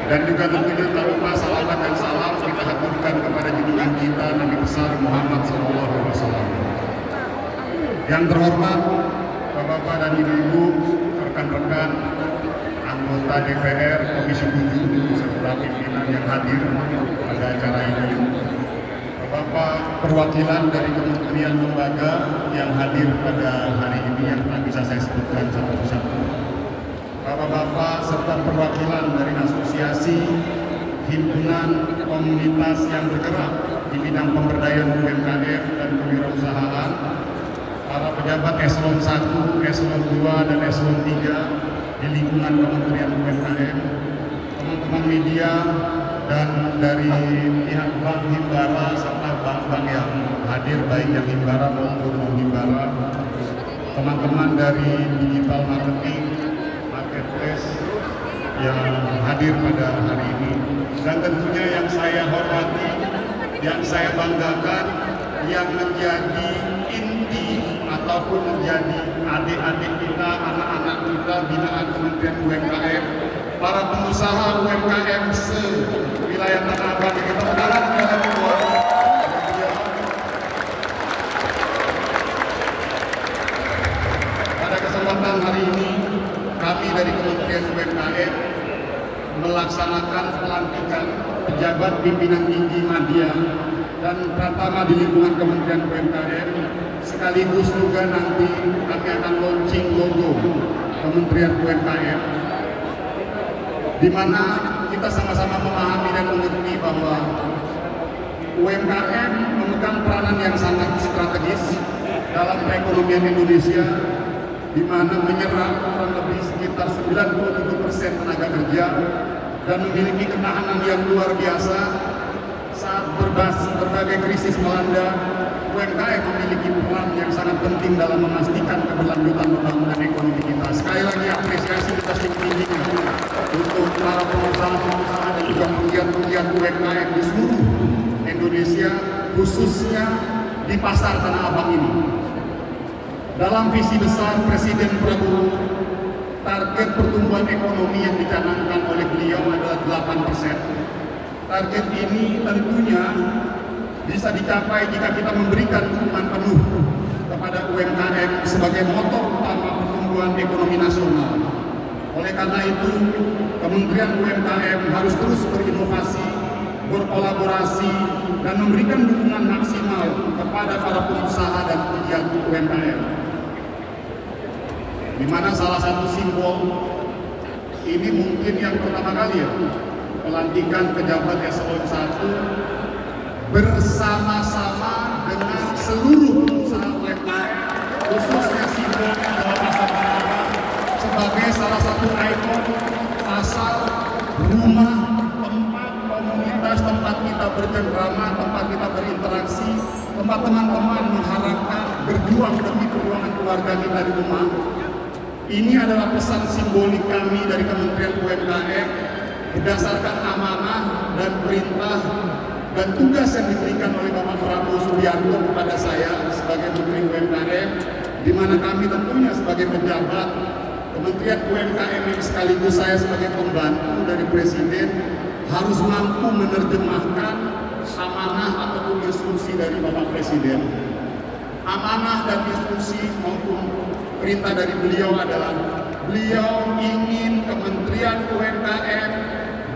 Dan juga tentunya tak lupa salawat dan salam kita haturkan kepada junjungan kita Nabi besar Muhammad SAW. Yang terhormat Bapak-bapak dan Ibu-ibu, rekan-rekan anggota DPR Komisi 7 serta pimpinan yang hadir pada acara ini, Bapak perwakilan dari kementerian lembaga yang hadir pada hari ini yang tak bisa saya sebutkan satu persatu, Bapak-bapak serta perwakilan dari asosiasi, himpunan, komunitas yang bergerak di bidang pemberdayaan UMKM dan kewirausahaan, para pejabat eselon 1, eselon 2, dan eselon 3 di lingkungan Kementerian UMKM, teman-teman media, dan dari pihak Bank Himbara serta bank-bank yang hadir baik yang Himbara maupun non-Himbara, teman-teman dari digital marketing, marketplace yang hadir pada hari ini, dan tentunya yang saya hormati, yang saya banggakan, yang menjadi inti ataupun menjadi adik-adik kita, anak-anak kita binaan Kementerian UMKM, para pengusaha UMKM se-wilayah Tanah Abang yang kita berharap pada kesempatan hari ini kami dari Kementerian UMKM melaksanakan pelantikan pejabat pimpinan tinggi media dan pratama di lingkungan Kementerian UMKM, sekaligus juga nanti kami akan launching logo Kementerian UMKM, di mana kita sama-sama memahami dan mengerti bahwa UMKM memegang peranan yang sangat strategis dalam perekonomian Indonesia, di mana menyerap kurang lebih sekitar 97% tenaga kerja dan memiliki ketahanan yang luar biasa saat berbagai krisis melanda. UMKM memiliki peran yang sangat penting dalam memastikan keberlanjutan pembangunan ekonomi kita. Sekali lagi apresiasi kita setinggi-tingginya untuk para pengusaha-pengusaha dan juga penggiat-penggiat UMKM di seluruh Indonesia, khususnya di pasar Tanah Abang ini. Dalam visi besar Presiden Prabowo, target pertumbuhan ekonomi yang dicanangkan oleh beliau adalah 8%. Target ini tentunya bisa dicapai jika kita memberikan dukungan penuh kepada UMKM sebagai motor utama pertumbuhan ekonomi nasional. Oleh karena itu, Kementerian UMKM harus terus berinovasi, berkolaborasi, dan memberikan dukungan maksimal kepada para pengusaha dan pegiat UMKM. Di mana salah satu simbol ini mungkin yang pertama kali ya, pelantikan pejabat eselon 1 bersama-sama dengan seluruh pengusaha UMKM, khususnya simbolnya adalah pasar Tanah Abang sebagai salah satu ikon pasar, rumah, tempat komunitas, tempat kita bercengkrama, tempat kita berinteraksi, tempat teman-teman mengharapkan berjuang demi perjuangan keluarga kita di rumah. Ini adalah pesan simbolik kami dari Kementerian UMKM berdasarkan amanah dan perintah dan tugas yang diberikan oleh Bapak Prabowo Subianto kepada saya sebagai Menteri UMKM, di mana kami tentunya sebagai pejabat Kementerian UMKM yang sekaligus saya sebagai pembantu dari Presiden harus mampu menerjemahkan amanah ataupun instruksi dari Bapak Presiden. Amanah dan instruksi maupun perintah dari beliau adalah beliau ingin Kementerian UMKM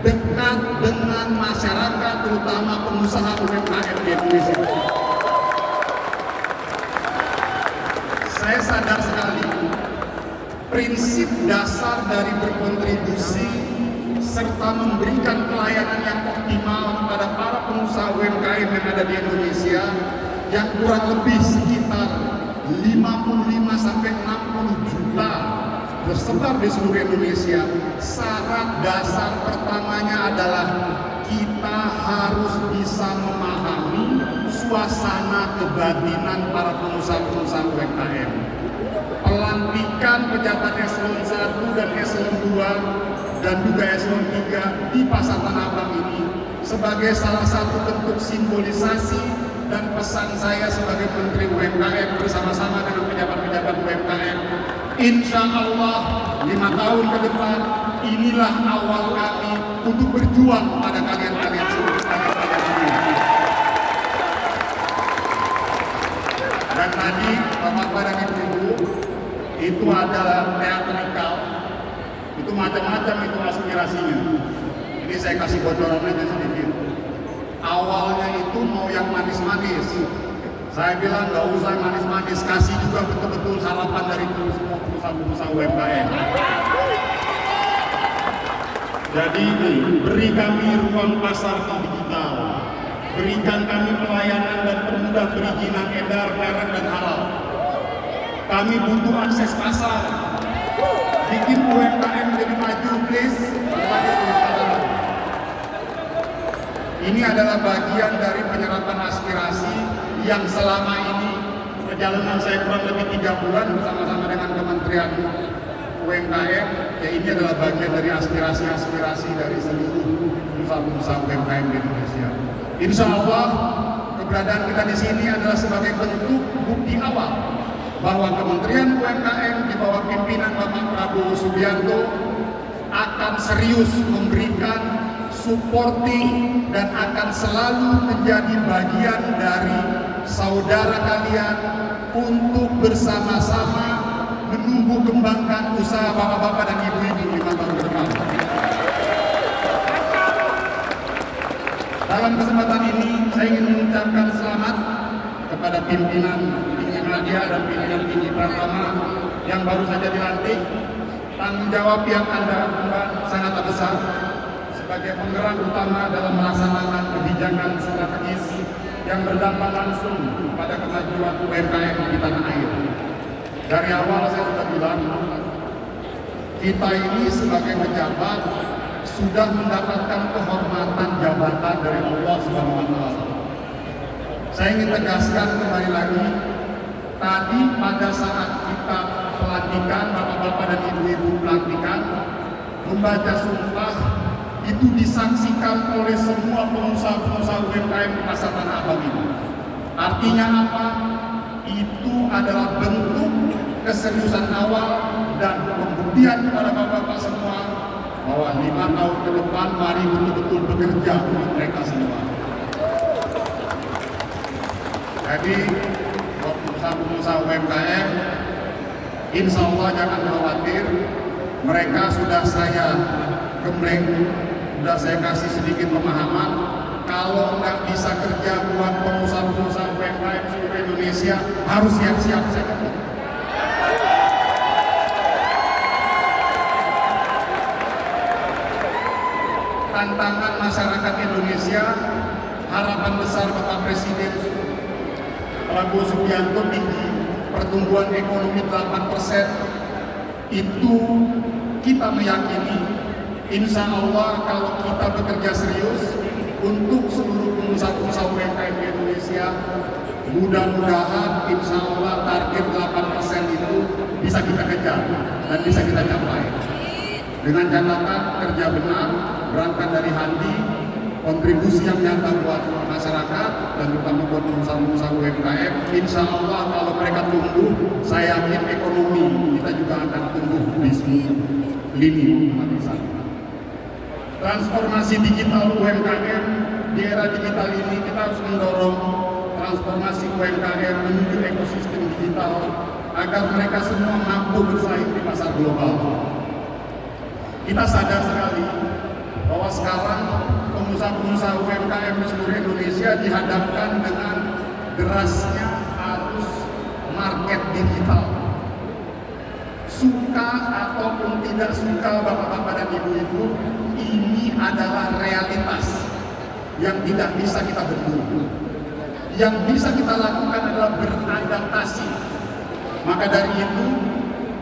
dekat dengan masyarakat, terutama pengusaha UMKM di Indonesia. Saya sadar sekali prinsip dasar dari berkontribusi serta memberikan pelayanan yang optimal kepada para pengusaha UMKM yang ada di Indonesia, yang kurang lebih sekitar 55-60 juta tersebar di seluruh Indonesia. Syarat dasar pertamanya adalah kita harus bisa memahami suasana kebatinan para pengusaha-pengusaha UMKM. Pelantikan pejabat eselon 1 dan eselon 2 dan juga eselon 3 di pasar Tanah Abang ini sebagai salah satu bentuk simbolisasi dan pesan saya sebagai Menteri UMKM bersama-sama dengan pejabat-pejabat UMKM. Insya Allah 5 tahun ke depan inilah awal kami untuk berjuang pada kalian-kalian semua. Dan tadi Bapak dan Ibu, itu adalah teatrikal, itu macam-macam itu aspirasinya. Ini saya kasih bocoran aja sedikit. Awalnya itu mau yang manis-manis. Saya bilang nggak usah manis-manis, kasih juga betul-betul harapan dari semua pengusaha UMKM. Jadi beri kami ruang pasar digital, berikan kami pelayanan dan permudah perizinan edar, merek dan halal. Kami butuh akses pasar, bikin UMKM jadi maju, please. Ini adalah bagian dari penyerapan aspirasi yang selama ini perjalanan saya kurang lebih 3 bulan bersama-sama dengan Kementerian UMKM. Ya, ini adalah bagian dari aspirasi-aspirasi dari seluruh pengusaha UMKM di Indonesia. Insya Allah keberadaan kita di sini adalah sebagai bentuk bukti awal bahwa Kementerian UMKM di bawah pimpinan Bapak Prabowo Subianto akan serius memberikan supporting dan akan selalu menjadi bagian dari saudara kalian untuk bersama-sama menumbuh kembangkan usaha bapak-bapak dan ibu-ibu di masa depan. Dalam kesempatan ini saya ingin mengucapkan selamat kepada pimpinan tinggi media dan pimpinan tinggi Pratama yang baru saja dilantik. Tanggung jawab yang Anda emban sangat besar sebagai penggerak utama dalam melaksanakan kebijakan strategis yang berdampak langsung pada kemajuan UMKM di tanah air. Dari awal saya sudah bilang, kita ini sebagai pejabat sudah mendapatkan kehormatan jabatan dari Allah SWT. Saya ingin tegaskan kembali lagi, tadi pada saat kita pelantikan, bapak-bapak dan ibu-ibu pelantikan, membaca sumpah, itu disaksikan oleh semua pengusaha-pengusaha UMKM di pasar Tanah Abang ini. Artinya apa? Itu adalah bentuk keseriusan awal dan pembuktian kepada bapak-bapak semua bahwa 5 tahun ke depan mari betul-betul bekerja untuk mereka semua. Jadi pengusaha-pengusaha UMKM, insya Allah jangan khawatir, mereka sudah saya gembleng, sudah saya kasih sedikit pemahaman. Kalau nggak bisa kerja buat pengusaha-pengusaha UMKM seluruh Indonesia, harus siap-siap saya katakan. Tantangan masyarakat Indonesia, harapan besar Bapak Presiden Prabowo Subianto tinggi, pertumbuhan ekonomi 8%, itu kita meyakini insya Allah kalau kita bekerja serius untuk seluruh pengusaha-pengusaha UMKM di Indonesia, mudah-mudahan insya Allah target 8% itu bisa kita kejar dan bisa kita capai. Dengan catatan kerja benar, berangkat dari hati, kontribusi yang nyata buat masyarakat dan terutama buat pengusaha-pengusaha UMKM. Insya Allah kalau mereka tumbuh, saya yakin ekonomi kita juga akan tumbuh di seluruh lini lapisan. Transformasi digital UMKM di era digital ini kita harus mendorong transformasi UMKM menuju ekosistem digital agar mereka semua mampu bersaing di pasar global. Kita sadar sekali bahwa sekarang pengusaha-pengusaha UMKM di seluruh Indonesia dihadapkan dengan derasnya arus market digital. Suka ataupun tidak suka bapak-bapak dan ibu-ibu, ini adalah realitas yang tidak bisa kita bentuk. Yang bisa kita lakukan adalah beradaptasi. Maka dari itu,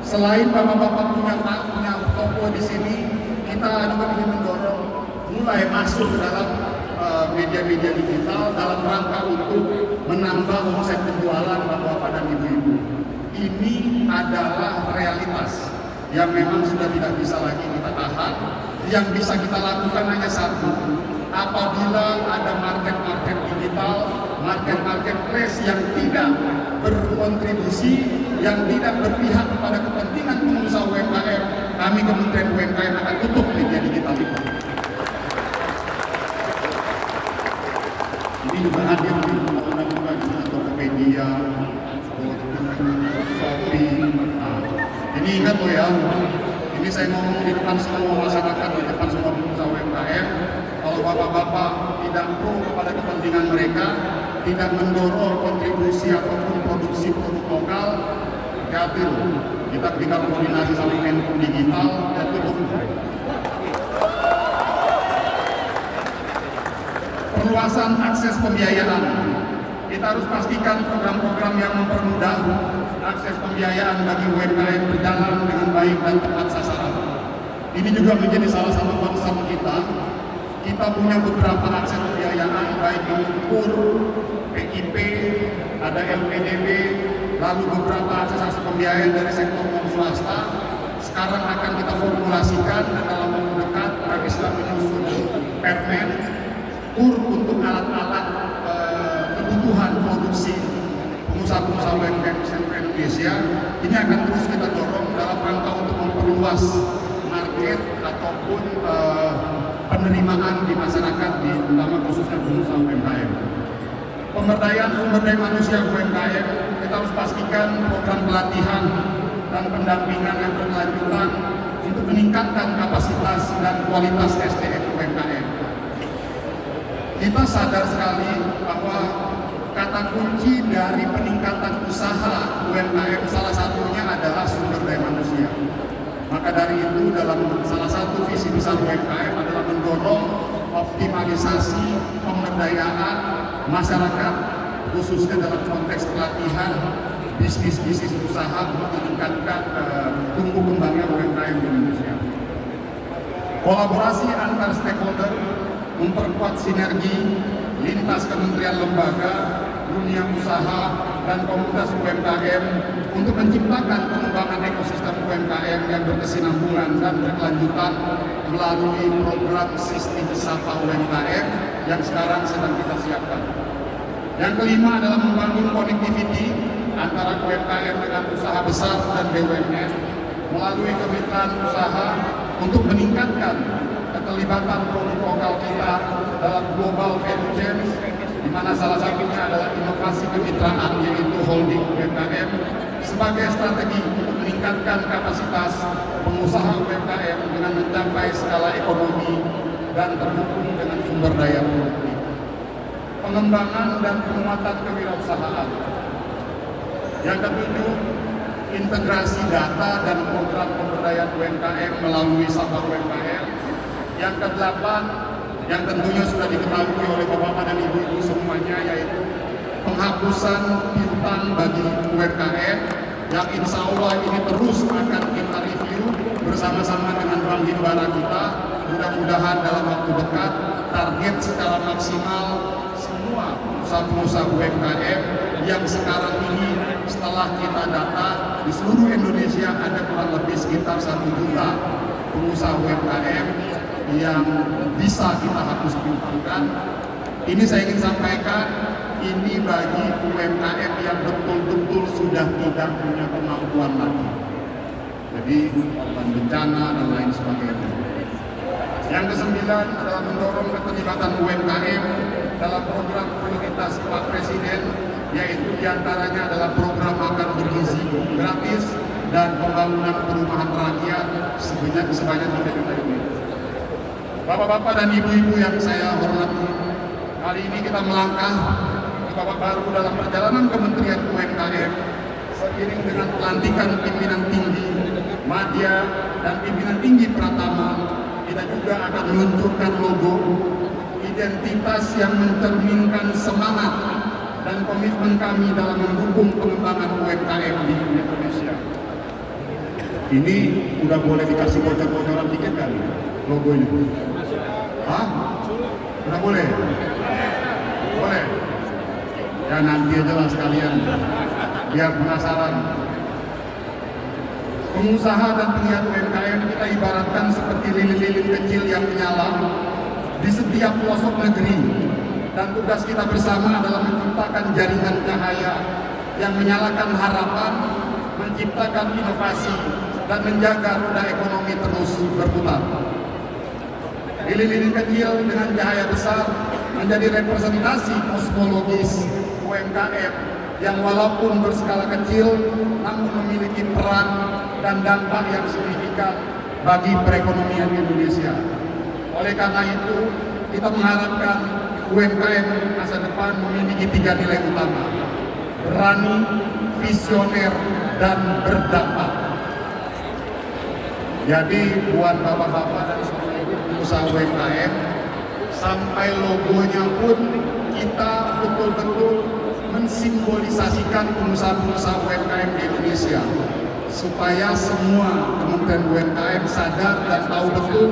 selain bapak-bapak punya toko di sini, kita juga ingin mendorong mulai masuk ke dalam media-media digital dalam rangka untuk menambah omset penjualan bapak-bapak dan ibu-ibu. Ini adalah realitas yang memang sudah tidak bisa lagi kita tahan. Yang bisa kita lakukan hanya satu, apabila ada market-market digital, market-marketplace yang tidak berkontribusi, yang tidak berpihak kepada kepentingan pengusaha UMKM, kami Kementerian UMKM akan tutup media digital itu. juga hadir di buka di sini Tokopedia, Shopee. Nah, ini ingat loh ya, ini saya ngomong di depan semua masyarakat, di depan semua pengusaha UMKM. Kalau bapak-bapak tidak pro kepada kepentingan mereka, tidak mendorong kontribusi ataupun produksi produk lokal, hati-hati loh. Kita berikan koordinasi sama Menko Digital dan tutup. Perluasan akses pembiayaan. Kita harus pastikan program-program yang mempermudah akses pembiayaan bagi UMKM berjalan dengan baik dan tepat sasaran. Ini juga menjadi salah satu concern kita. Kita punya beberapa akses pembiayaan baik mengukur PIP, ada LPDB, lalu beberapa akses pembiayaan dari sektor non swasta. Sekarang akan kita formulasikan dan dalam waktu dekat kami sedang menyusun permen untuk alat-alat kebutuhan produksi pengusaha-pengusaha UMKM seluruh Indonesia. Ini akan terus kita dorong dalam rangka untuk memperluas market ataupun penerimaan di masyarakat, terutama khususnya pengusaha UMKM. Pemberdayaan sumber daya manusia UMKM, kita harus pastikan program pelatihan dan pendampingan yang berkelanjutan untuk meningkatkan kapasitas dan kualitas SDM UMKM. Kita sadar sekali bahwa kata kunci dari peningkatan usaha UMKM salah satunya adalah sumber daya manusia. Maka dari itu dalam salah satu visi besar UMKM adalah mendorong optimalisasi pemberdayaan masyarakat khususnya dalam konteks pelatihan bisnis usaha untuk meningkatkan tumbuh kembangnya UMKM di Indonesia. Kolaborasi antar stakeholder, memperkuat sinergi lintas kementerian lembaga, dunia usaha, dan komunitas UMKM untuk menciptakan pengembangan ekosistem UMKM yang berkesinambungan dan berkelanjutan melalui program sistem Sapa UMKM yang sekarang sedang kita siapkan. Yang kelima adalah membangun connectivity antara UMKM dengan usaha besar dan BUMN melalui kemitraan usaha untuk meningkatkan keterlibatan produk lokal kita dalam global value chain, di mana salah satunya adalah inovasi kemitraan yaitu holding UMKM sebagai strategi untuk meningkatkan kapasitas pengusaha UMKM dengan mencapai skala ekonomi dan terhubung dengan sumber daya produktif. Pengembangan dan penguatan kewirausahaan. Yang ketujuh, integrasi data dan program pemberdayaan UMKM melalui Sapa UMKM. Yang kedelapan, yang tentunya sudah diketahui oleh Bapak dan Ibu-Ibu semuanya, yaitu penghapusan piutang bagi UMKM yang insya Allah ini terus akan kita review bersama-sama dengan Bank Himbara kita. Mudah-mudahan dalam waktu dekat target secara maksimal semua pengusaha-pengusaha UMKM yang sekarang ini setelah kita data di seluruh Indonesia ada kurang lebih sekitar 1 juta pengusaha UMKM yang bisa kita hapus piutangkan. Ini saya ingin sampaikan, ini bagi UMKM yang betul-betul sudah tidak punya kemampuan lagi. Jadi korban bencana dan lain sebagainya. Yang kesembilan adalah mendorong keterlibatan UMKM dalam program prioritas Pak Presiden, yaitu diantaranya adalah program makan bergizi gratis dan pembangunan perumahan rakyat sebanyak 3 juta unit. Bapak-bapak dan ibu-ibu yang saya hormati, hari ini kita melangkah ke babak baru dalam perjalanan Kementerian UMKM seiring dengan pelantikan pimpinan tinggi Madya dan pimpinan tinggi Pratama. Kita juga akan meluncurkan logo identitas yang mencerminkan semangat dan komitmen kami dalam mendukung pengembangan UMKM di Indonesia. Ini udah boleh dikasih bocor-bocoran dikit kali logo ini? Hah? Udah boleh? Boleh? Ya nanti aja lah sekalian, biar penasaran. Pengusaha dan penggiat UMKM kita ibaratkan seperti lilin-lilin kecil yang menyala di setiap pelosok negeri, dan tugas kita bersama adalah menciptakan jaringan cahaya yang menyalakan harapan, menciptakan inovasi, dan menjaga roda ekonomi terus berputar. Lilin-lilin kecil dengan cahaya besar menjadi representasi kosmologis UMKM yang walaupun berskala kecil namun memiliki peran dan dampak yang signifikan bagi perekonomian Indonesia. Oleh karena itu, kita mengharapkan UMKM masa depan memiliki 3 nilai utama: berani, visioner, dan berdampak. Jadi buat bapak-bapak dan semua ibu pengusaha UMKM, sampai logonya pun kita betul-betul mensimbolisasikan pengusaha-pengusaha UMKM di Indonesia, supaya semua Kementerian UMKM sadar dan tahu betul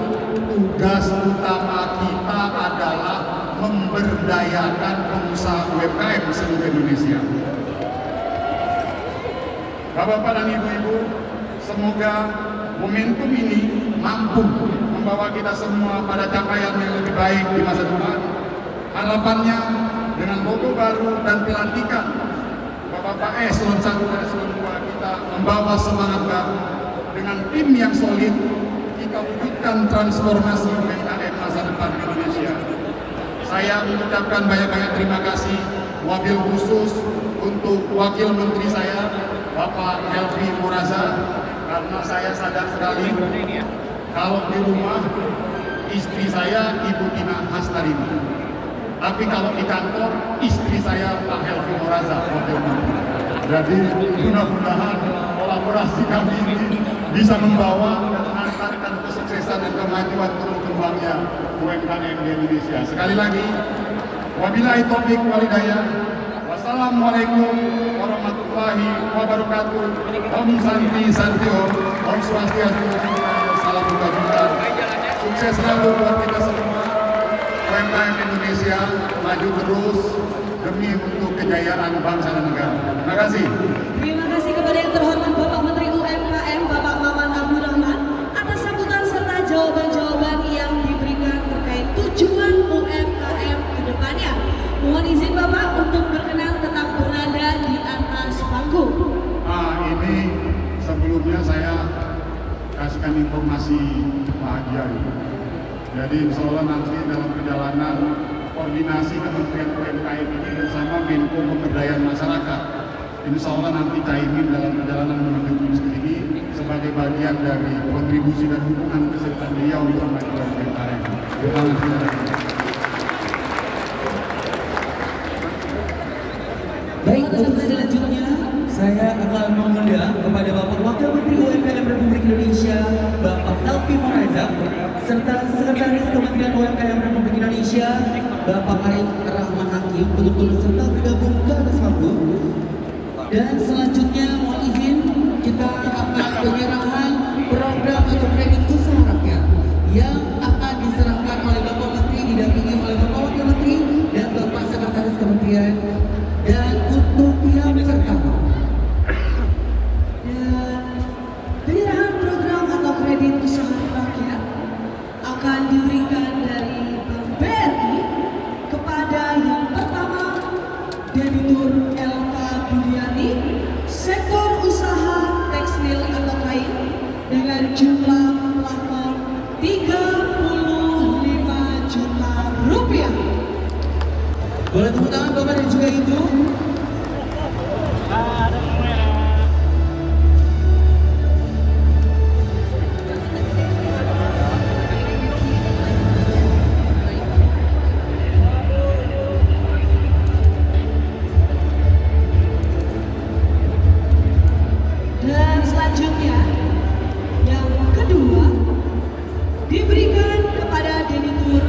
tugas utama kita adalah memberdayakan pengusaha UMKM di seluruh Indonesia. Bapak-bapak dan ibu-ibu, semoga momentum ini mampu membawa kita semua pada capaian yang lebih baik di masa depan. Harapannya dengan logo baru dan pelantikan Bapak-bapak eselon 1 dan eselon 2 kita membawa semangat baru. Dengan tim yang solid, kita wujudkan transformasi UMKM masa depan Indonesia. Saya mengucapkan banyak-banyak terima kasih wabil khusus untuk Wakil Menteri saya, Bapak Helvi Moraza, karena saya sadar sekali kalau di rumah istri saya Ibu Tina Hastarini. Tapi kalau di kantor, istri saya Pak Helvi Moraza, Wakil Menteri. Jadi mudah-mudahan kolaborasi kami ini bisa membawa dan mengantarkan kesuksesan dan kemajuan berkembangnya UMKM di Indonesia. Sekali lagi, wabillahi taufiq wal hidayah. Wassalamualaikum warahmatullahi wabarakatuh. Om Santi Santi Om Swastiastu, salam kebajikan. Sukses selalu buat kita semua. UMKM Indonesia maju terus demi untuk kejayaan bangsa dan negara. Terima kasih. Terima kasih kepada yang terhormat Bapak Menteri UMKM Bapak Maman Abdurrahman atas sambutan serta jawaban-jawaban yang diberikan terkait tujuan UMKM ke depannya. Mohon izin Bapak untuk berkenan tetap berada di atas panggung. Ini sebelumnya saya kasihkan informasi bahagia. Jadi insya Allah nanti dalam perjalanan koordinasi Kementerian UMKM ini bersama Menko Pemberdayaan Masyarakat, insya Allah nanti Caimin dalam perjalanan menuju Kudus ini sebagai bagian dari kontribusi dan dukungan kesertaan beliau untuk kemajuan UMKM. Terima kasih. Baik, untuk selanjutnya saya akan mengundang kepada Bapak Wakil Menteri UMKM Republik Indonesia, Bapak Helvi Moraza, serta Sekretaris Kementerian UMKM Republik Indonesia, Bapak Arif Rahman Hakim, untuk turut serta bergabung ke atas panggung. Dan selanjutnya mohon izin kita akan penyerahan program untuk kredit usaha rakyat yang akan diserahkan oleh Bapak Menteri, didampingi oleh Bapak Wakil Menteri dan Bapak Sekretaris Kementerian. Dan untuk yang pertama, penyerahan program atau kredit usaha rakyat akan diberikan dari Bank BRI kepada yang pertama, debitur LK Budiati, sektor usaha tekstil atau kain dengan jumlah plafon 35 juta rupiah. Boleh tepuk tangan Bapak dan juga Ibu. Dan selanjutnya yang kedua diberikan kepada debitur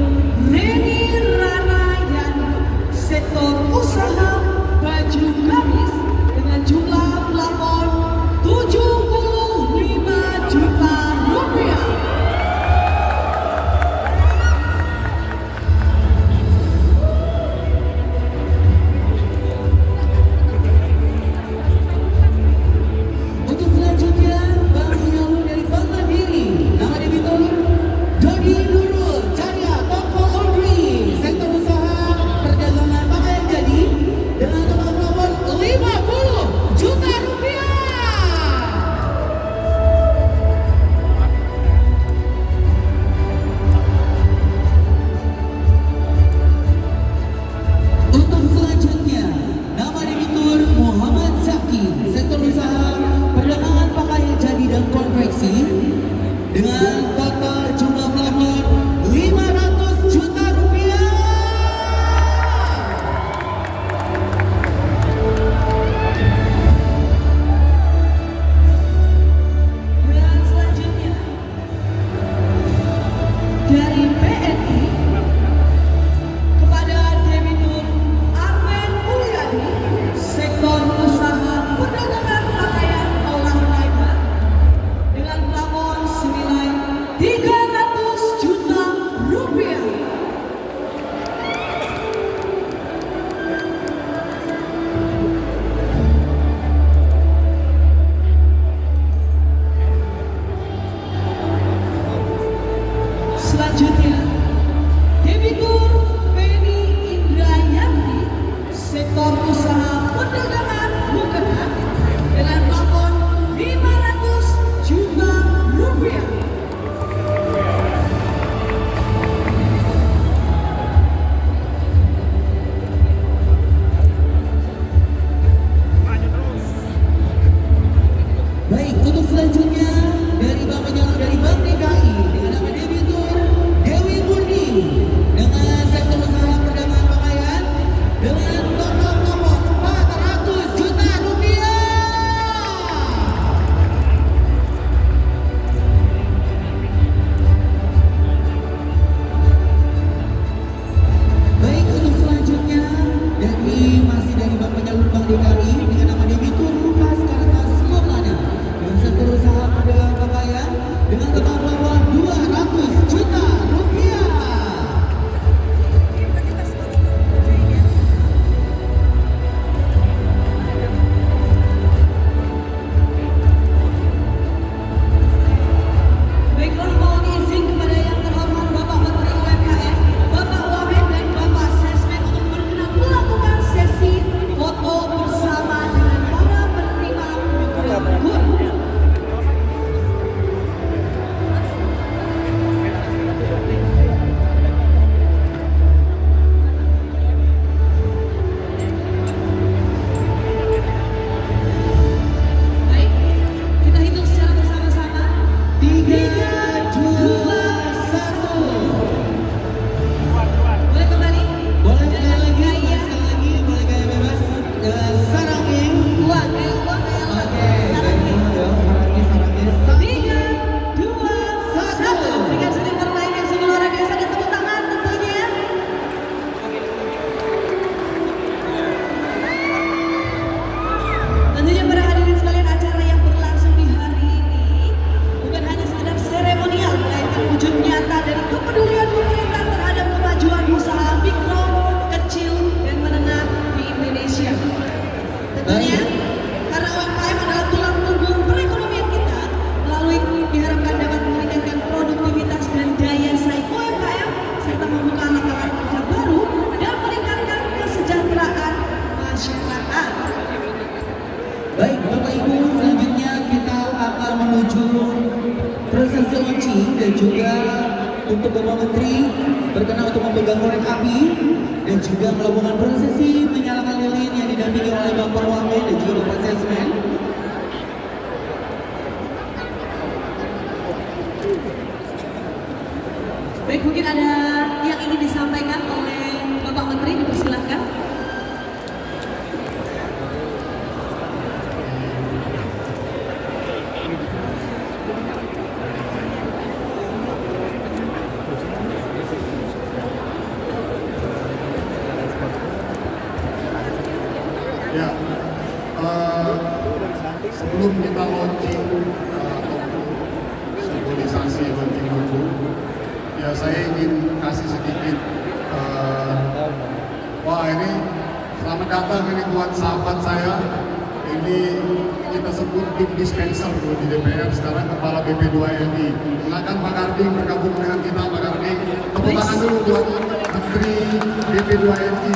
Reni Ranayani, sektor usaha juga untuk Bapak Menteri berkenan untuk memegang korek api dan juga melakukan prosesi menyalakan lilin yang didampingi oleh Bapak Wahid dan juga Bapak Sesmen. Baik, mungkin ada yang ingin disampaikan oleh Bapak Menteri, dipersilahkan. Ya, sebelum kita launching atau simbolisasi launching logo, ya saya ingin kasih sedikit wah ini selamat datang ini buat sahabat saya, ini kita sebut big dispenser di DPR, sekarang kepala BP2MI. Silakan Pak Karding bergabung dengan kita. Pak Karding, tepuk tangan dulu buat Menteri BP2MI.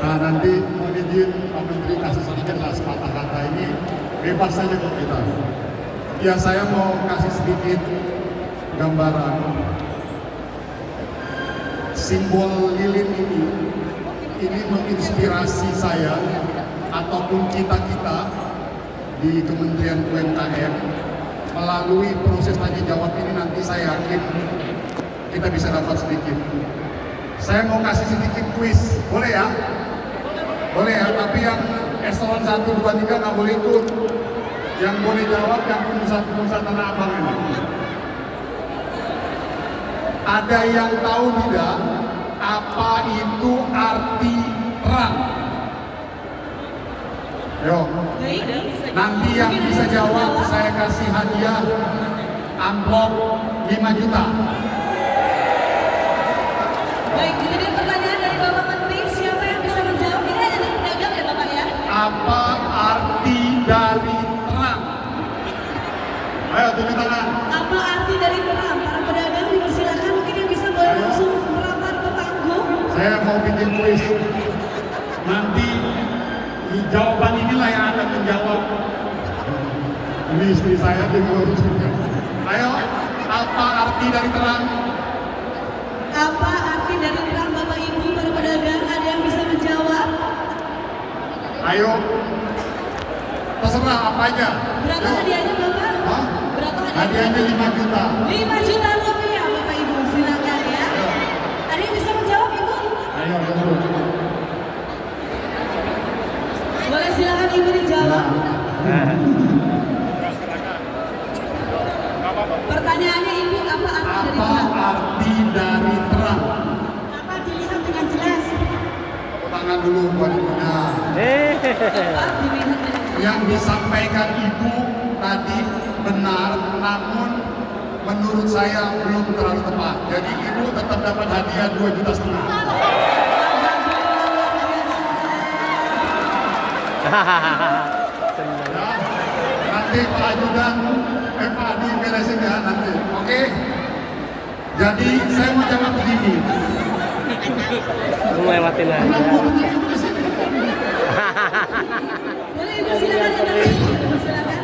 Nah, nanti mau izin Pak Menteri kasih sedikit lah sepatah kata ini, bebas saja kok kita. Ya, saya mau kasih sedikit gambaran. Simbol lilin ini menginspirasi saya ataupun kita-kita di Kementerian UMKM melalui proses tanya jawab ini. Nanti saya yakin kita bisa dapat sedikit. Saya mau kasih sedikit kuis, boleh ya? Boleh ya, tapi yang eselon 1, 2, 3 nggak boleh ikut. Yang boleh jawab yang pengusaha Tanah Abang ini. Ada yang tahu tidak apa itu arti terang? Yo, nanti yang bisa jawab saya kasih hadiah amplop 5 juta. Baik, ini dia pertanyaan dari Bapak Menteri. Siapa yang bisa menjawab? Ini ada dari pedagang ya Bapak ya? Apa arti dari terang? Ayo tunjuk tangan. Apa arti dari terang? Para pedagang dipersilakan, mungkin yang bisa boleh langsung merapat ke panggung. Saya mau bikin kuis. Nanti di jawaban inilah yang akan menjawab. Ini istri saya di juga. Ayo, apa arti dari terang? Apa arti dari terang Bapak Ibu para pedagang? Ada yang bisa menjawab? Ayo, terserah apa aja. Berapa Yuk. hadiahnya Bapak? Hah? Berapa Hadiahnya 5 juta. 5 juta rupiah Bapak Ibu, silakan ya. Ada yang bisa menjawab Ibu? Ayo, dulu. Boleh silakan Ibu dijawab. Pertanyaannya Ibu, apa arti dari Apa terang? arti dari terang? Apa dilihat dengan jelas? Tepuk tangan dulu buat ibunya. Apa dilihat dengan jelas? Yang disampaikan ibu tadi benar, namun menurut saya belum terlalu tepat. Jadi ibu tetap dapat hadiah 2,5 juta. Ya, nanti Pak Ajudan, Pak Adi beresin ya nanti. Oke? Jadi saya mau jawab begini. Ngelewatin aja. Kenapa ibu di sini? Boleh Ibu silakan Ibu silakan.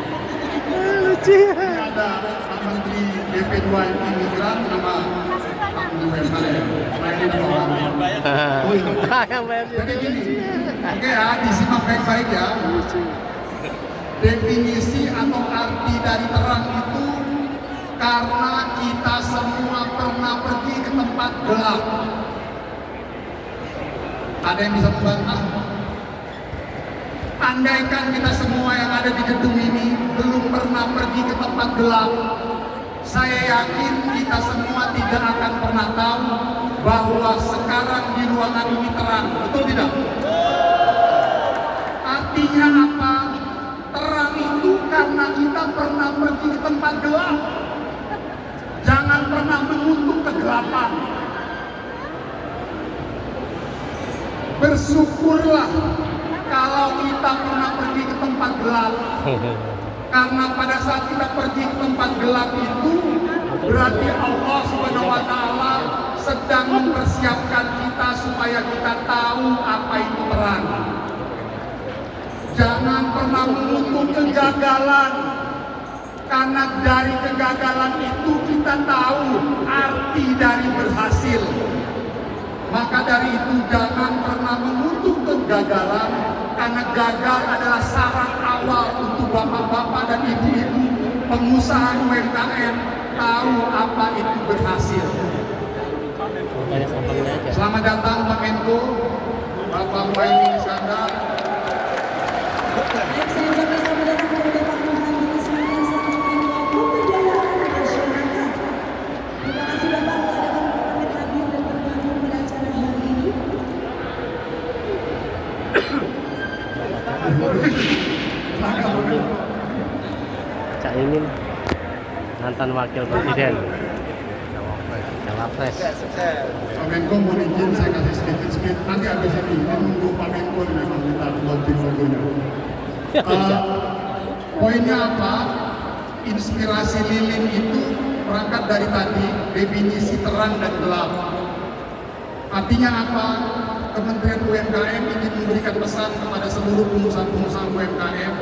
Lucu ya. Ini ada Pak Menteri BP2 Imigran nama Pak UMKM. Yang bayar Jadi gini, oke ya, disimak baik-baik ya. Definisi atau arti dari terang itu karena kita semua pernah pergi ke tempat gelap. Ada yang bisa membantah? Andaikan kita semua yang ada di gedung ini belum pernah pergi ke tempat gelap, saya yakin kita semua tidak akan pernah tahu bahwa sekarang di ruangan ini terang. Betul tidak? Artinya apa? Terang itu karena kita pernah pergi ke tempat gelap. Jangan pernah mengutuk kegelapan. Bersyukurlah kalau kita pernah pergi ke tempat gelap. Karena pada saat kita pergi ke tempat gelap itu berarti Allah Subhanahu wa taala sedang mempersiapkan kita supaya kita tahu apa itu perang. Jangan pernah mengutuk kegagalan, karena dari kegagalan itu kita tahu arti dari berhasil. Maka dari itu jangan pernah mengutuk kegagalan, karena gagal adalah syarat awal untuk bapak-bapak dan ibu-ibu pengusaha UMKM tahu apa itu berhasil. Selamat datang Pak Menko, Bapak Muhaimin Iskandar. Baik, saya ucapkan selamat datang kepada Bapak Muhaimin Iskandar selaku Menko Pemberdayaan Masyarakat. Terima kasih Bapak telah dapat hadir dan bergabung pada acara hari ini. Cak Imin, mantan wakil presiden, cawapres. Pak Menko mohon izin saya kasih sedikit, nanti habis ini nunggu Pak Menko memang kita launching logonya. Poinnya apa? Inspirasi lilin itu berangkat dari tadi definisi terang dan gelap. Artinya apa? Kementerian UMKM ingin memberikan pesan kepada seluruh pengusaha-pengusaha UMKM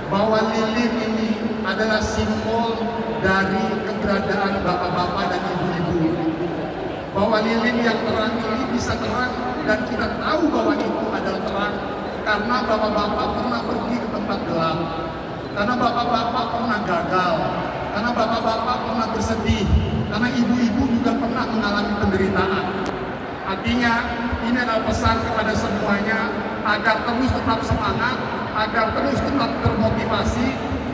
bahwa lilin ini adalah simbol dari keberadaan bapak-bapak dan ibu-ibu. Bahwa lilin yang terang ini bisa terang dan kita tahu bahwa itu adalah terang karena bapak-bapak pernah pergi ke tempat gelap, karena bapak-bapak pernah gagal, karena bapak-bapak pernah bersedih, karena ibu-ibu juga pernah mengalami penderitaan. Artinya ini adalah pesan kepada semuanya agar terus tetap semangat, agar terus tetap termotivasi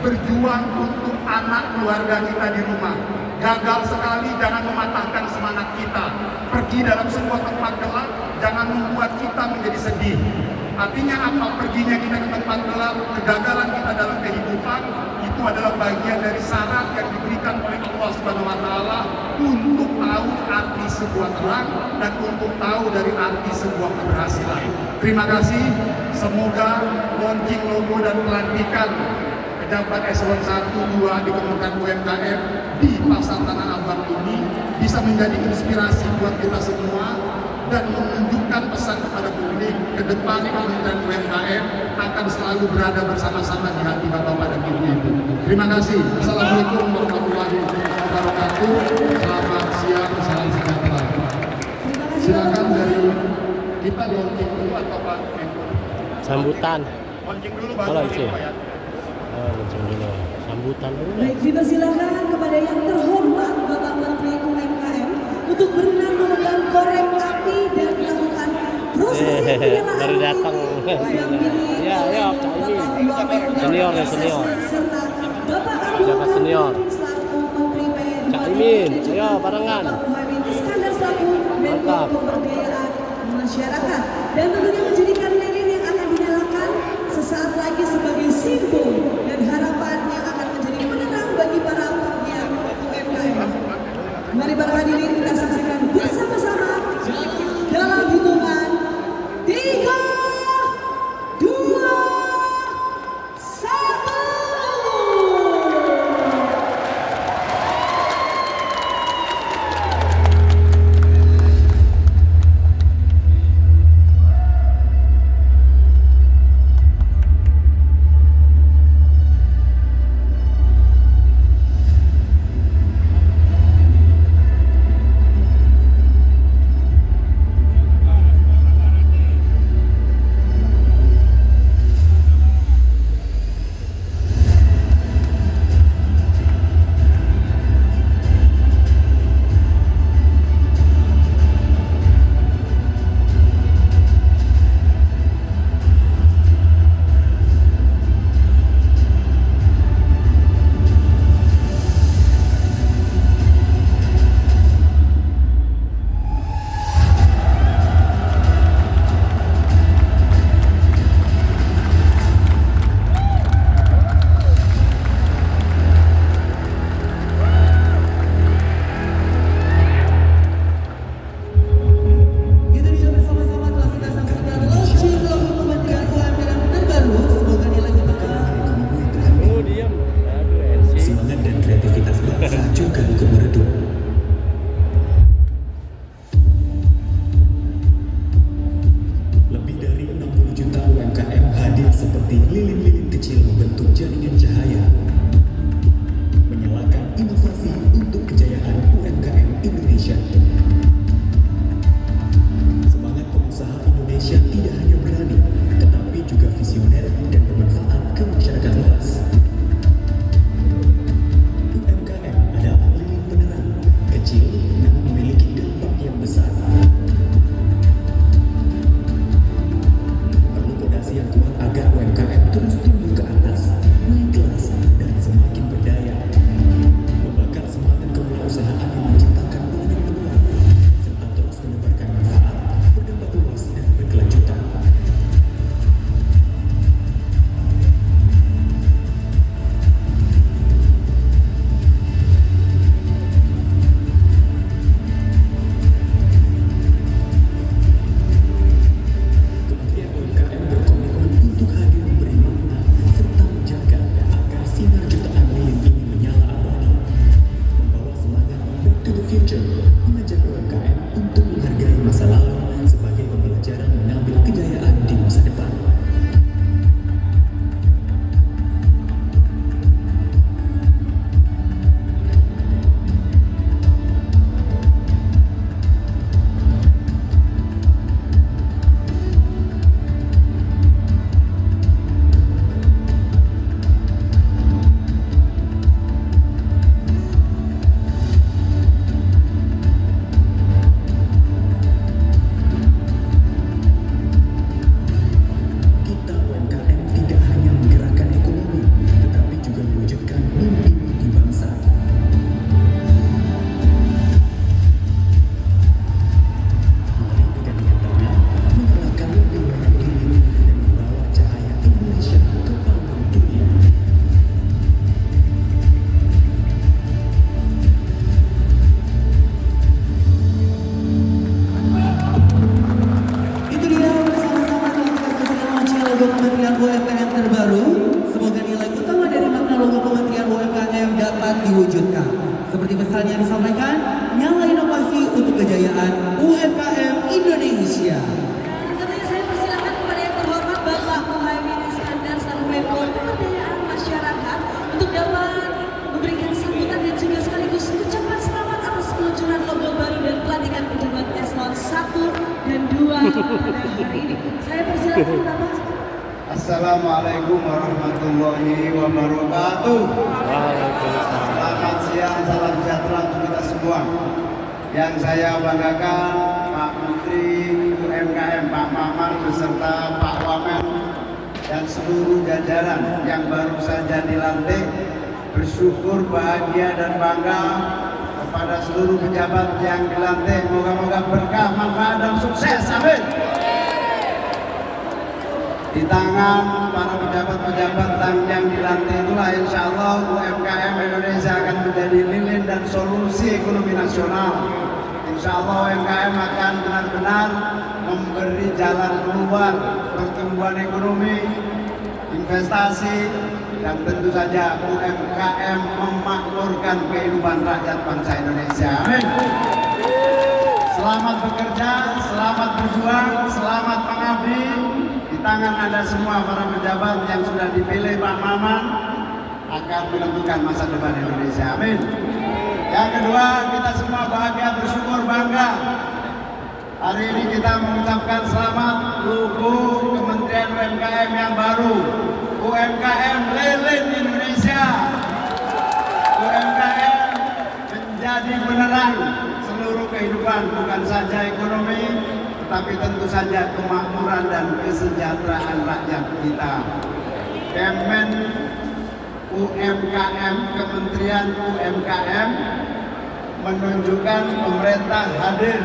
berjuang untuk anak keluarga kita di rumah. Gagal sekali jangan mematahkan semangat kita. Pergi dalam sebuah tempat gelap jangan membuat kita menjadi sedih. Artinya apa? Perginya kita ke tempat gelap, kegagalan kita dalam kehidupan itu adalah bagian dari syarat yang diberikan oleh Allah Subhanahu wa taala untuk tahu arti sebuah terang dan untuk tahu dari arti sebuah keberhasilan. Terima kasih. Semoga launching logo dan pelantikan pejabat eselon 1, 2 di Kementerian UMKM di Pasar Tanah Abang ini bisa menjadi inspirasi buat kita semua dan menunjukkan pesan kepada publik ke depan Kementerian UMKM akan selalu berada bersama-sama di hati bapak-bapak dan ibu-ibu. Terima kasih. Assalamualaikum warahmatullahi wabarakatuh. Selamat siang, salam sejahtera. Silakan dari kita launching dulu atau Pak Menko? Sambutan. Launching dulu baru Kalau Menko isi. ya. Langsung dulu. Sambutan dulu. Baik, dipersilakan kepada yang terhormat Bapak Menteri UMKM untuk berkenan memegang korek api dan melakukan proses penyalaan baru datang. Ya, ya, Cak Imin. Senior ya, senior. Serta Bapak Pejabat senior. selaku Menteri PN Cak Imin, ayo barengan. Bapak Muhaimin Iskandar selaku Menko Mantap. Pemberdayaan Masyarakat, dan tentunya menjadikan lilin yang akan dinyalakan sesaat lagi sebagai simbol dan harapan yang akan menjadi penerang bagi para pegiat UMKM. Mari para hadirin kita saksikan bersama-sama dalam hitungan 3, 2, 1. halnya disampaikan, nyala inovasi untuk kejayaan UMKM Indonesia. Tentunya saya persilakan kepada yang terhormat Bapak Muhaimin Iskandar selaku Menko Pemberdayaan Masyarakat untuk dapat memberikan sambutan dan juga sekaligus ucapan selamat atas peluncuran logo baru dan pelantikan pejabat eselon 1 dan 2 pada hari ini. Saya persilakan Bapak. Assalamualaikum warahmatullahi wabarakatuh. Selamat siang, salam sejahtera untuk kita semua. Yang saya banggakan Pak Menteri UMKM Pak Maman beserta Pak Wamen dan seluruh jajaran yang baru saja dilantik. Bersyukur, bahagia dan bangga kepada seluruh pejabat yang dilantik. Moga-moga berkah, manfaat dan sukses. Amin. Di tangan para pejabat-pejabat yang dilantik itulah insya Allah UMKM Indonesia akan menjadi lilin dan solusi ekonomi nasional. Insya Allah UMKM akan benar-benar memberi jalan keluar pertumbuhan ekonomi, investasi, dan tentu saja UMKM memakmurkan kehidupan rakyat bangsa Indonesia. Amin. Selamat bekerja, selamat berjuang, selamat mengabdi. Di tangan Anda semua para pejabat yang sudah dipilih Pak Maman akan menentukan masa depan Indonesia. Amin. Yang kedua, kita semua bahagia, bersyukur, bangga. Hari ini kita mengucapkan selamat logo Kementerian UMKM yang baru. UMKM lilin Indonesia. UMKM menjadi penerang seluruh kehidupan, bukan saja ekonomi, tetapi tentu saja kemakmuran dan kesejahteraan rakyat kita. Kemen UMKM, Kementerian UMKM menunjukkan pemerintah hadir,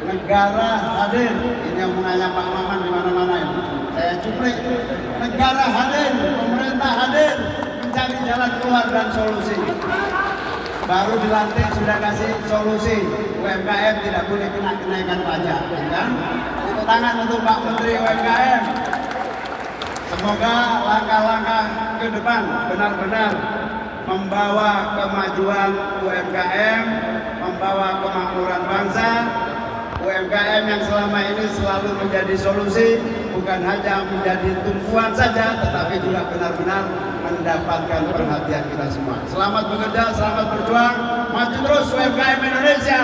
negara hadir. Ini yang mengajak Pak Maman di mana-mana ya. Saya cuplik. Negara hadir, pemerintah hadir, mencari jalan keluar dan solusi. Baru dilantik sudah kasih solusi. UMKM tidak boleh kena kenaikan pajak, kan? Tepuk tangan untuk Pak Menteri UMKM. Semoga langkah-langkah ke depan benar-benar membawa kemajuan UMKM, membawa kemakmuran bangsa. UMKM yang selama ini selalu menjadi solusi, bukan hanya menjadi tumpuan saja, tetapi juga benar-benar mendapatkan perhatian kita semua. Selamat bekerja, selamat berjuang, maju terus UMKM Indonesia.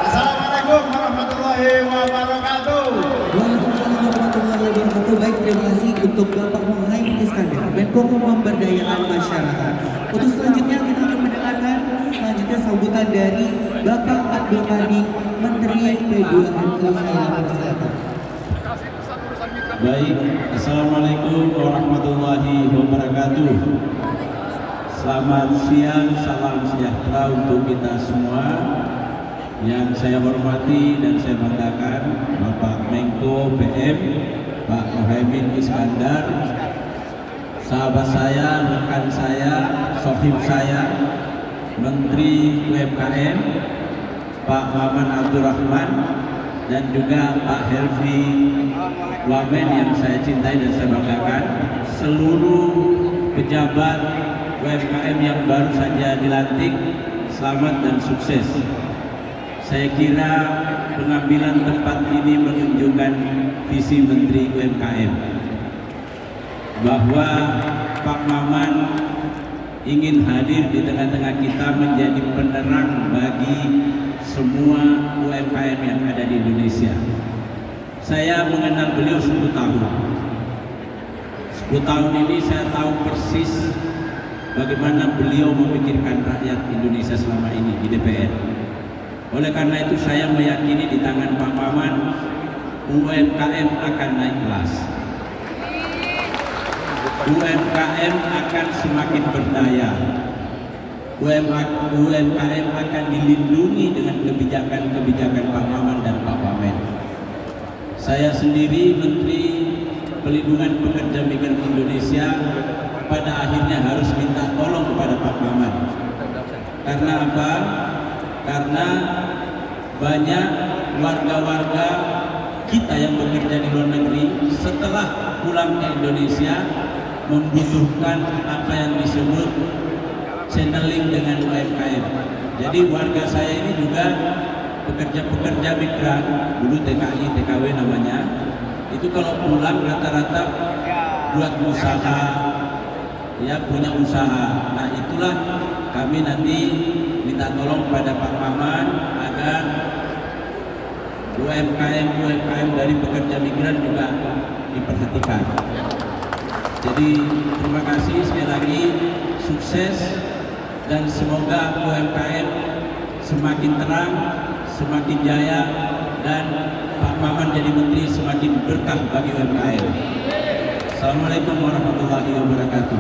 Assalamualaikum warahmatullahi wabarakatuh. Waalaikumsalam warahmatullahi wabarakatuh. Baik, terima kasih untuk Bapak Muhaimin Iskandar, Menko Pemberdayaan Masyarakat. Untuk selanjutnya kita akan mendengarkan selanjutnya sambutan dari Bapak Abdul Ghani, Menteri P2MK. Baik, Assalamualaikum warahmatullahi wabarakatuh. Selamat siang, salam sejahtera untuk kita semua. Yang saya hormati dan saya banggakan Bapak Menko PM, Pak Muhaimin Iskandar, sahabat saya, rekan saya, sohib saya, Menteri UMKM, Pak Maman Abdurrahman, dan juga Pak Helvi Wamen yang saya cintai dan saya banggakan, seluruh pejabat UMKM yang baru saja dilantik, selamat dan sukses. Saya kira pengambilan tempat ini menunjukkan visi Menteri UMKM bahwa Pak Maman ingin hadir di tengah-tengah kita menjadi penerang bagi semua UMKM yang ada di Indonesia. Saya mengenal beliau 10 tahun. 10 tahun ini saya tahu persis bagaimana beliau memikirkan rakyat Indonesia selama ini di DPR. Oleh karena itu saya meyakini di tangan Pak Maman UMKM akan naik kelas. UMKM akan semakin berdaya. UMKM akan dilindungi dengan kebijakan-kebijakan Pak Maman dan Pak Wamen. Saya sendiri Menteri Pelindungan Pekerja Migran Indonesia pada akhirnya harus minta tolong kepada Pak Maman. Karena apa? Karena banyak warga-warga kita yang bekerja di luar negeri setelah pulang ke Indonesia membutuhkan apa yang disebut channeling dengan UMKM. Jadi warga saya ini juga pekerja-pekerja migran, dulu TKI, TKW namanya, itu kalau pulang rata-rata buat usaha, ya punya usaha. Nah itulah kami nanti minta tolong pada Pak Maman agar UMKM dari pekerja migran juga diperhatikan. Jadi terima kasih sekali lagi, sukses dan semoga UMKM semakin terang, semakin jaya, dan Pak Maman jadi menteri semakin berkah bagi UMKM. Assalamualaikum warahmatullahi wabarakatuh.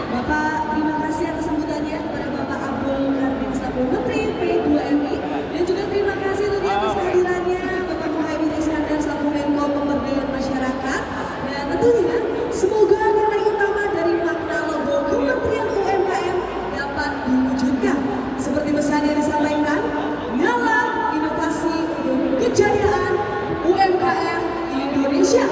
Bapak, terima kasih atas sambutannya kepada Bapak Abdul Karim Selaku Menteri P2MI, dan juga terima kasih tentunya atas kehadirannya Bapak Muhaimin Iskandar selaku Menko Pemberdayaan Masyarakat. Dan tentunya semoga nilai utama dari makna logo Kementerian UMKM dapat diwujudkan seperti pesan yang disampaikan, nyala inovasi untuk kejayaan UMKM Indonesia.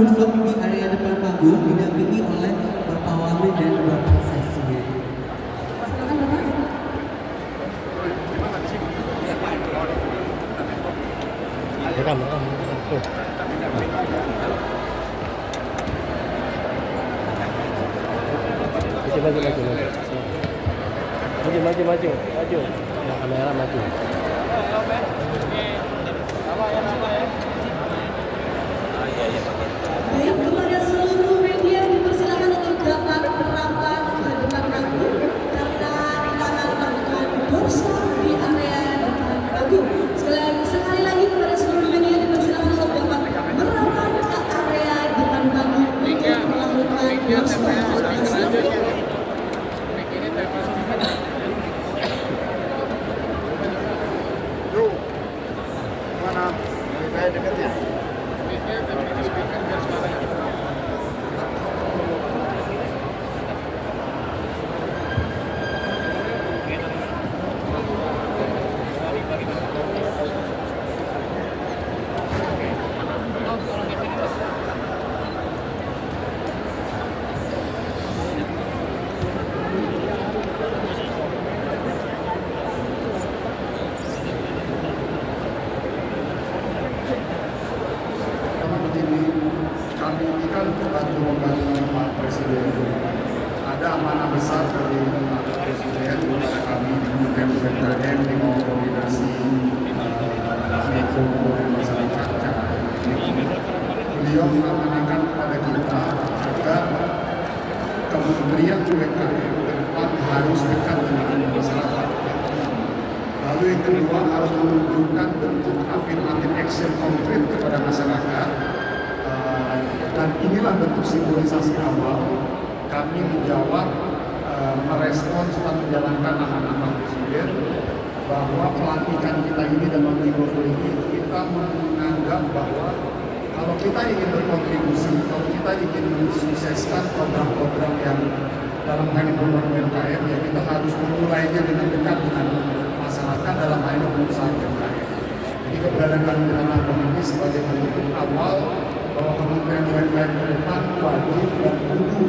duduk di area depan panggung didampingi oleh Bapak Wali dan Bapak Sesi. Silakan Bapak. Rekam. Tuh. Maju. Ya, kamera maju. Baik, kepada seluruh media dipersilakan untuk dapat merapat ke depan panggung karena kita akan melakukan doorstop di area depan panggung. Sekali lagi kepada seluruh media dipersilakan untuk dapat merapat ke area depan panggung untuk melakukan doorstop. Mana? Saya dekat ya. Kami ini kan membantu Pak Presiden. Ada amanah besar dari Pak Presiden kepada kami di Kementerian UMKM di koordinasi Menko dan masyarakat. Beliau mengamanahkan kepada kita agar Kementerian UMKM ke depan harus dekat dengan masyarakat. Lalu yang kedua harus menunjukkan bentuk afirmatif action konkret kepada masyarakat. Dan inilah bentuk simbolisasi awal kami menjawab, merespons dan menjalankan amanah Presiden bahwa pelantikan kita ini dalam G20 ini kita menganggap bahwa kalau kita ingin berkontribusi, kalau kita ingin mensukseskan program-program yang dalam hal ini program UMKM, ya kita harus memulainya dengan dekat dengan masyarakat dalam hal ini pengusaha UMKM. Jadi keberadaan kami dalam ini sebagai bentuk awal bahwa Kementerian UMKM ke depan wajib dan kudu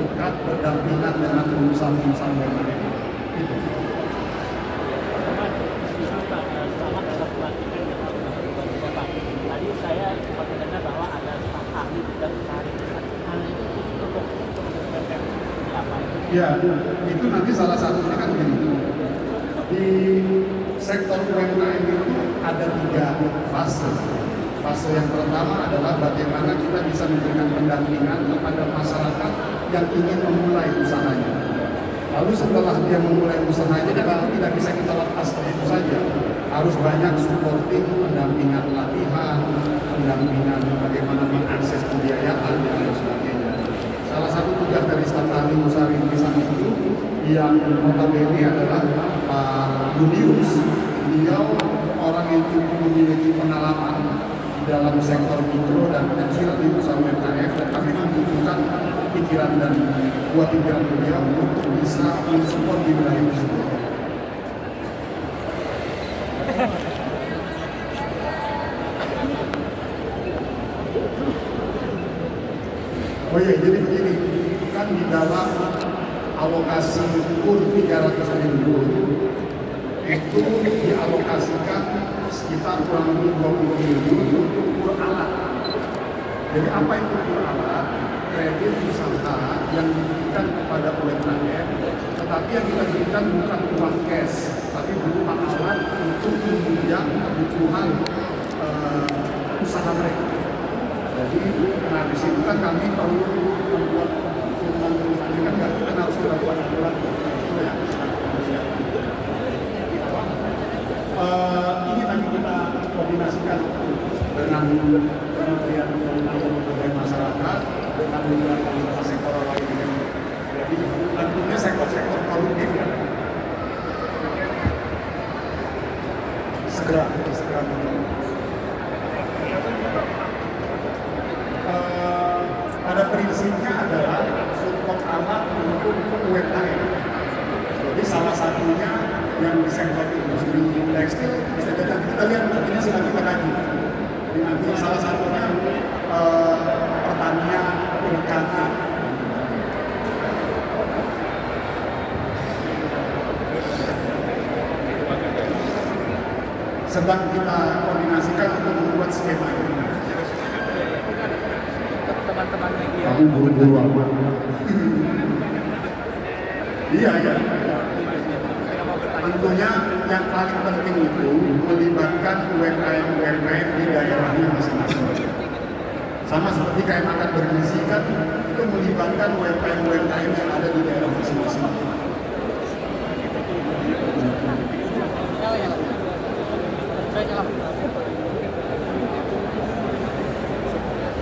dekat berdampingan dengan pengusaha-pengusaha UMKM. Itu. Tadi saya sempat mendengar bahwa ada staf ahli dan ahli untuk apa? Ya, itu nanti salah satunya kan begini. Di sektor UMKM itu ada 3 fase. Fase yang pertama adalah bagaimana kita bisa memberikan pendampingan kepada masyarakat yang ingin memulai usahanya. Lalu setelah dia memulai usahanya, tidak bisa kita lepas begitu saja. Harus banyak supporting, pendampingan latihan, pendampingan bagaimana mengakses pembiayaan dan lain sebagainya. Salah satu tugas dari staf ahli usaha rintisan itu yang notabene adalah Pak Julius. Beliau orang yang cukup memiliki pengalaman di dalam sektor mikro dan kecil di usaha UMKM, dan kami membutuhkan pikiran dan buat pikiran beliau untuk bisa mensupport di wilayah tersebut. Oh iya, jadi begini, kan di dalam alokasi kur 300.000 itu dialokasikan sekitar kurang lebih 20.000 untuk kur alat. Jadi apa itu kur alat? Kredit usaha yang diberikan kepada UMKM, tetapi yang kita berikan bukan uang cash, tapi berupa alat untuk menunjang kebutuhan usaha mereka. Jadi, nah di situ kan kami perlu membuat ini kan kita harus melakukan aturan. Ini nanti kita koordinasikan dengan Kementerian Pemberdayaan Masyarakat, dengan beberapa sektor lainnya. Jadi tentunya sektor-sektor produktif ya. Segera. Pada prinsipnya adalah support alat untuk UMKM. Jadi salah satunya yang di sektor industri tekstil bisa kita lihat nantinya sedang kita kaji. Jadi nanti salah satunya pertanian, perikanan. Sedang kita koordinasikan untuk membuat skema ini. Teman-teman media. Kamu buru-buru amat. Iya, ya. Tentunya yang paling penting itu melibatkan UMKM di daerahnya masing-masing. Sama seperti kayak makan bergizi kan, itu melibatkan UMKM yang ada di daerah masing-masing.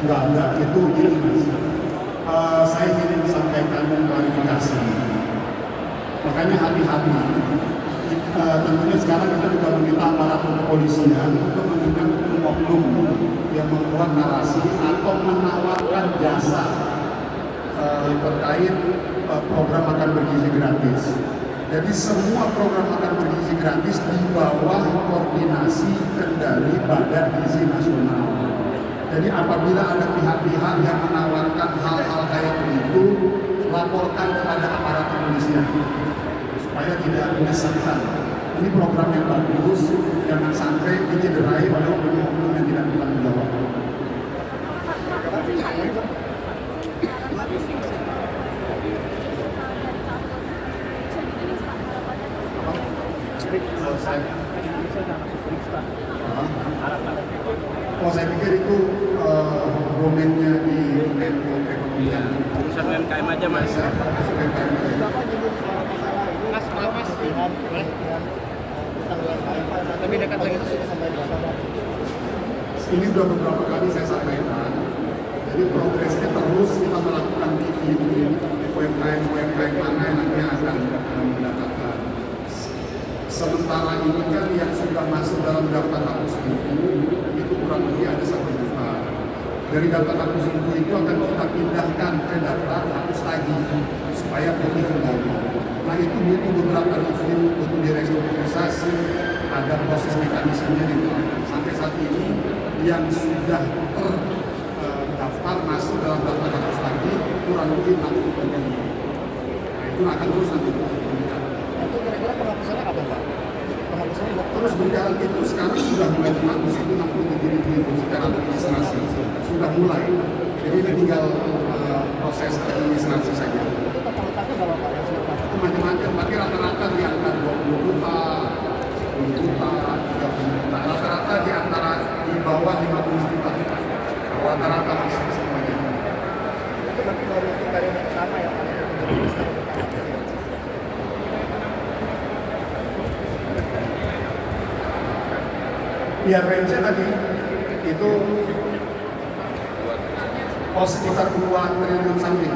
Enggak, itu gini Mas. Saya ingin sampaikan klarifikasi. Makanya hati-hati. Tentunya sekarang kita juga meminta aparat kepolisian untuk menindak oknum yang membuat narasi atau menawarkan jasa terkait program makan bergizi gratis. Jadi semua program makan bergizi gratis di bawah koordinasi kendali Badan Gizi Nasional. Jadi apabila ada pihak-pihak yang menawarkan hal-hal kayak begitu, laporkan kepada aparat kepolisian supaya tidak menyesatkan. Ini program yang bagus, jangan sampai dicederai oleh oknum-oknum yang tidak bertanggung jawab. Saya pikir itu domainnya di Menko Perekonomian. Urusan UMKM aja Mas. Mas, maaf Mas. Lebih dekat lagi Ini sudah beberapa kali saya sampaikan. Jadi progresnya terus kita melakukan review UMKM mana yang nanti akan mendapatkan. Sementara ini kan yang sudah masuk dalam daftar hapus buku itu kurang lebih ada 1 juta. Dari daftar hapus buku itu akan kita pindahkan ke daftar hapus tagih supaya putih kembali. Nah itu butuh beberapa review, butuh direstrukturisasi, ada proses mekanismenya gitu. Sampai saat ini yang sudah terdaftar masuk dalam daftar hapus tagih kurang lebih 60 persen. Nah itu akan terus nanti. Itu kira-kira penghapusannya kapan Pak? Penghapusannya Terus berjalan itu sekarang sudah mulai menghapus itu 67.000 itu secara administrasi sudah mulai. Jadi ini tinggal proses administrasi saja. itu total-totalnya berapa Pak? Itu macam-macam, tapi rata-rata di antara 20 juta, 10 juta, 30 juta. Rata-rata di antara di bawah 50 juta. Rata-rata masih semuanya. Itu berarti baru yang pertama ya Pak? Ya range tadi itu sekitar 2 triliun something.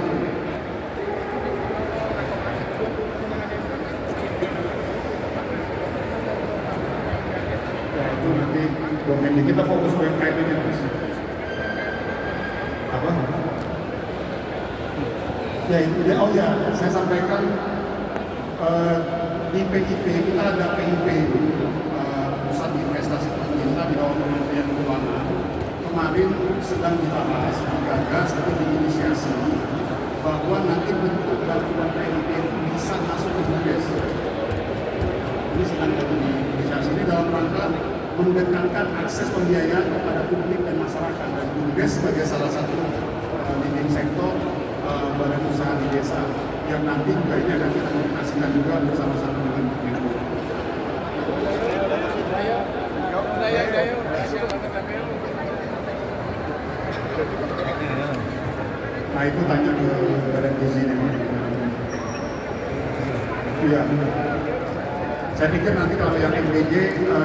Ya itu nanti domainnya kita fokus UMKM ini Mas. Apa? Ya itu dia. Oh ya, saya sampaikan di PIP kita ada PIP pusat investasi pemerintah di bawah Kementerian Keuangan. Kemarin sedang dibahas, digagas, atau diinisiasi bahwa nanti bentuk bantuan PIP itu bisa masuk ke BUMDes. Ini sedang diinisiasi ini dalam rangka mendekatkan akses pembiayaan kepada publik dan masyarakat, dan BUMDes sebagai salah satu leading sektor badan usaha di desa yang nanti juga ini akan kita koordinasikan juga bersama-sama dengan Menko. Nah itu tanya ke badan gizi ini. Iya. Saya pikir nanti kalau yang MBG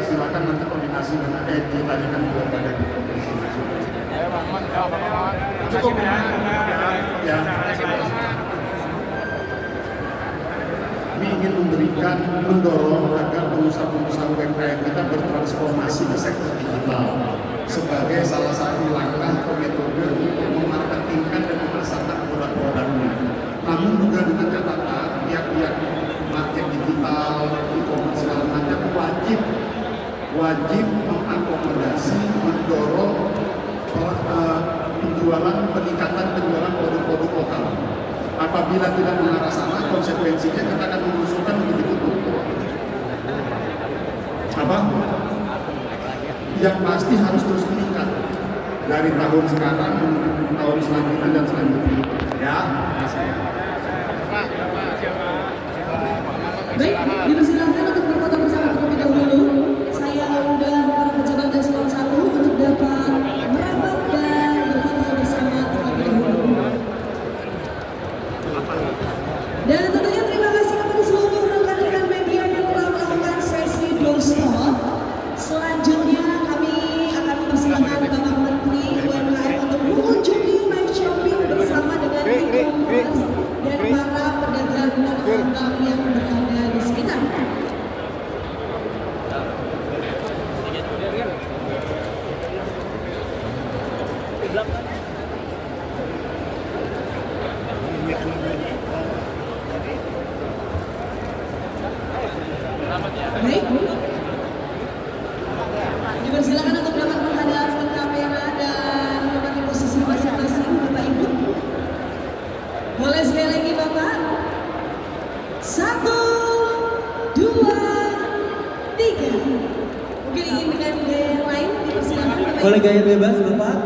silakan nanti koordinasi dengan ditanyakan ke badan gizi nasional. Cukup ya. Kami ingin mendorong agar pengusaha-pengusaha UMKM kita bertransformasi ke sektor digital sebagai salah satu langkah atau metode untuk memarketingkan dan memasarkan produk-produknya. Namun juga dengan catatan pihak-pihak market digital, e-commerce segala macam wajib mengakomodasi, mendorong penjualan peningkatan apabila tidak mengarah sana, konsekuensinya kita akan mengusulkan untuk ditutup. Apa? Yang pasti harus terus meningkat dari tahun sekarang, tahun selanjutnya dan selanjutnya. Ya. Baik, dipersilakan untuk berfoto bersama terlebih dahulu. Saya undang para pejabat eselon 1 untuk dapat merapat dan berfoto bersama terlebih dahulu. Dan tentunya terima kasih kepada seluruh rekan-rekan media yang telah melakukan sesi doorstop. Selanjutnya kami akan mempersilakan Bapak Menteri UMKM untuk mengunjungi live shopping bersama dengan e-commerce dan para pedagang lokal yang berada di sekitar. Baik, dipersilakan untuk dapat menghadap ke kamera dan menempati posisi masing-masing, Bapak Ibu. Boleh sekali lagi Bapak. 1, 2, 3. Mungkin ingin dengan gaya yang lain, dipersilakan Bapak Boleh Ibu. gaya bebas Bapak?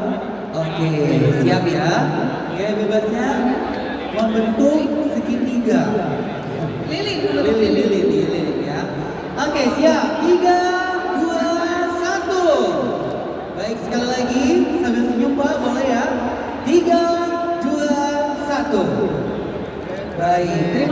Oke, siap ya. Gaya bebasnya membentuk segitiga. Lilin ya. Oke, siap. 3, 2, 1. Baik, sekali lagi sambil senyum Pak, boleh ya? 3, 2, 1. Baik,